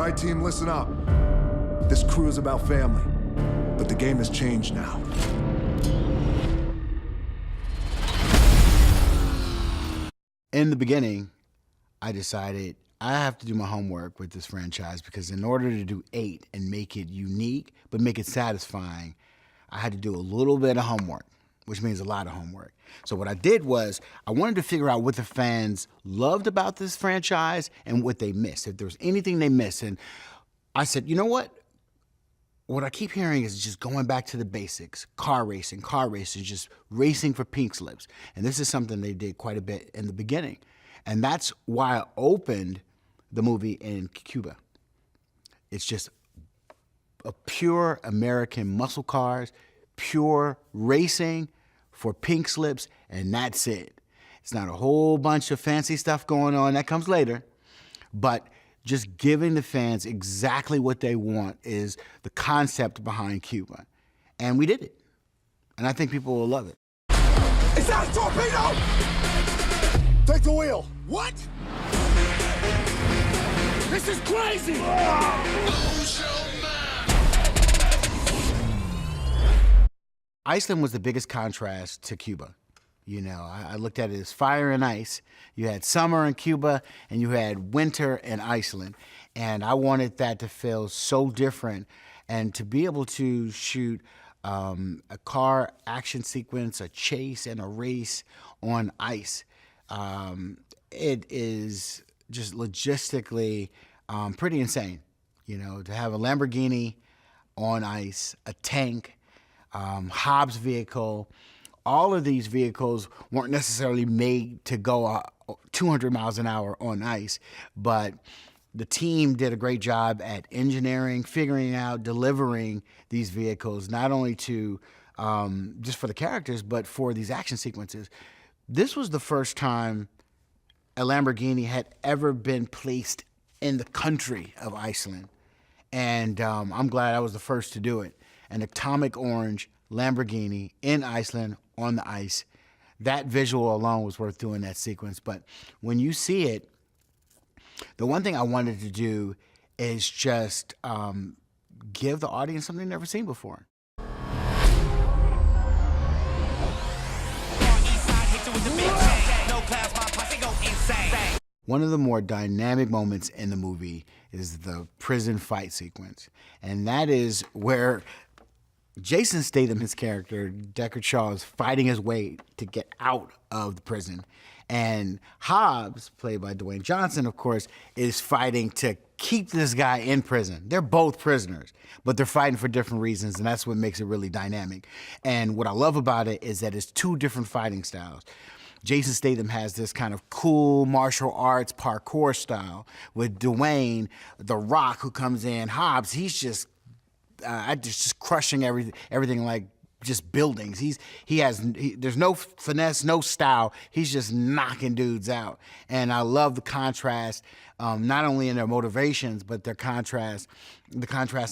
right, team, listen up. This crew is about family, but the game has changed now. In the beginning, I decided I have to do my homework with this franchise because in order to do 8 and make it unique, but make it satisfying, I had to do a little bit of homework, which means a lot of homework. So what I did was I wanted to figure out what the fans loved about this franchise and what they missed, if there was anything they missed. And I said, you know what? What I keep hearing is just going back to the basics, car racing, just racing for pink slips. And this is something they did quite a bit in the beginning. And that's why I opened the movie in Cuba. It's just a pure American muscle cars, pure racing for pink slips, and that's it. It's not a whole bunch of fancy stuff going on, that comes later, but just giving the fans exactly what they want is the concept behind Cuba. And we did it. And I think people will love it. Is that a torpedo? Take the wheel. What? This is crazy! Iceland was the biggest contrast to Cuba. You know, I looked at it as fire and ice. You had summer in Cuba and you had winter in Iceland. And I wanted that to feel so different and to be able to shoot a car action sequence, a chase, and a race on ice. It is just logistically pretty insane, you know, to have a Lamborghini on ice, a tank, Hobbs vehicle. All of these vehicles weren't necessarily made to go 200 miles an hour on ice, but the team did a great job at engineering, figuring out, delivering these vehicles, not only to just for the characters, but for these action sequences. This was the first time a Lamborghini had ever been placed in the country of Iceland. And I'm glad I was the first to do it. An atomic orange Lamborghini in Iceland on the ice. That visual alone was worth doing that sequence. But when you see it, the one thing I wanted to do is just give the audience something they've never seen before. One of the more dynamic moments in the movie is the prison fight sequence. And that is where Jason Statham, his character, Deckard Shaw, is fighting his way to get out of the prison. And Hobbs, played by Dwayne Johnson, of course, is fighting to keep this guy in prison. They're both prisoners, but they're fighting for different reasons, and that's what makes it really dynamic. And what I love about it is that it's 2 different fighting styles. Jason Statham has this kind of cool martial arts parkour style with Dwayne, The Rock, who comes in. Hobbs, he's just crushing everything like just buildings. There's no finesse, no style. He's just knocking dudes out. And I love the contrast, not only in their motivations, but the contrast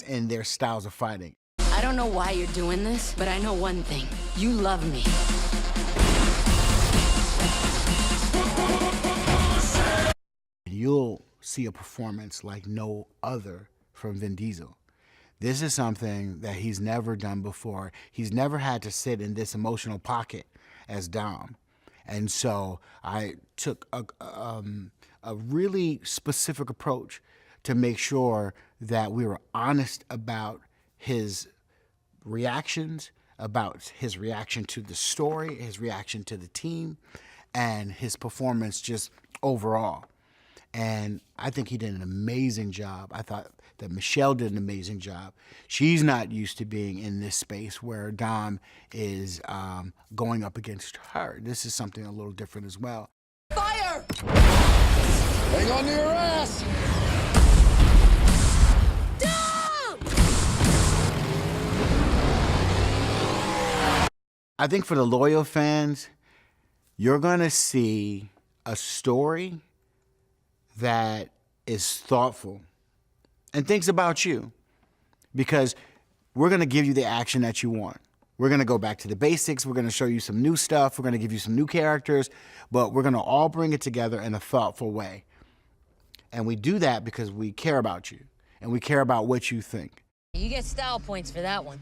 in their styles of fighting. I don't know why you're doing this, but I know one thing. You love me. You'll see a performance like no other from Vin Diesel. This is something that he's never done before. He's never had to sit in this emotional pocket as Dom. And so I took a really specific approach to make sure that we were honest about his reactions, about his reaction to the story, his reaction to the team, and his performance just overall. And I think he did an amazing job. I thought that Michelle did an amazing job. She's not used to being in this space where Dom is going up against her. This is something a little different as well. Fire! Hang on to your ass! I think for the loyal fans, you're gonna see a story that is thoughtful and thinks about you, because we're gonna give you the action that you want. We're gonna go back to the basics. We're gonna show you some new stuff. We're gonna give you some new characters, but we're gonna all bring it together in a thoughtful way. And we do that because we care about you. and we care about what you think. You get style points for that one.